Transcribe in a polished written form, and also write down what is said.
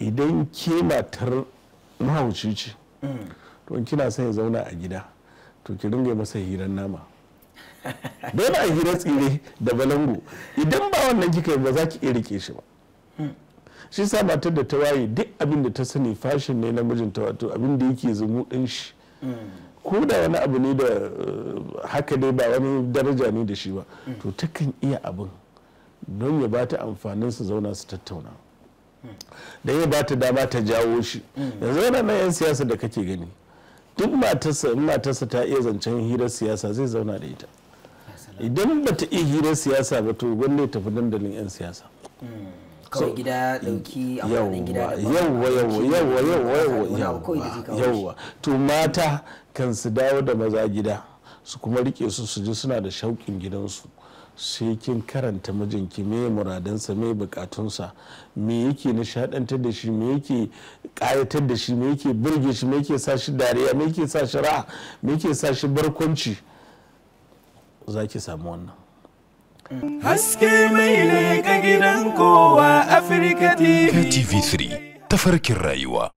idan ke matar mahauci ce to kina son ya zauna a gida to ki ringa masa hirar nama dole a hirar tsire da balango idan ba wannan kika yi ba za ki iya rike shi ba shi sa matar da ta waye duk abin da ta sani fashin ne na mijinta wato abin da yake zumu din shi ko da wani abu ne da haka dai ba wani daraja ne da shi ba to takan iya abin don ya bata amfanin su zauna su tattauna don ya bata dama ta jawo shi yanzu yana na 'yan siyasa da kake gani duk matarsa ta iya zancen hirar siyasa zai zauna da ita idan ba ta iya hirar siyasa ba to gwanda tafi dandalin 'yan siyasa kawai gida dauki amfanin gida da yawwa to mata kan su dawo da maza gida su kuma rike su ji suna da shauƙin gidansu sai kin karanta mijinki me muradansa me bukatunsa me yake nishadantar da shi me yake kayatar da shi me yake burge shi me yake sa shi dariya me yake sa shi raha me yake sa shi barkwanci za ki samu wannan haske mai leƙa gidan kowa Afirka TV. TV3 tafarkin rayuwa.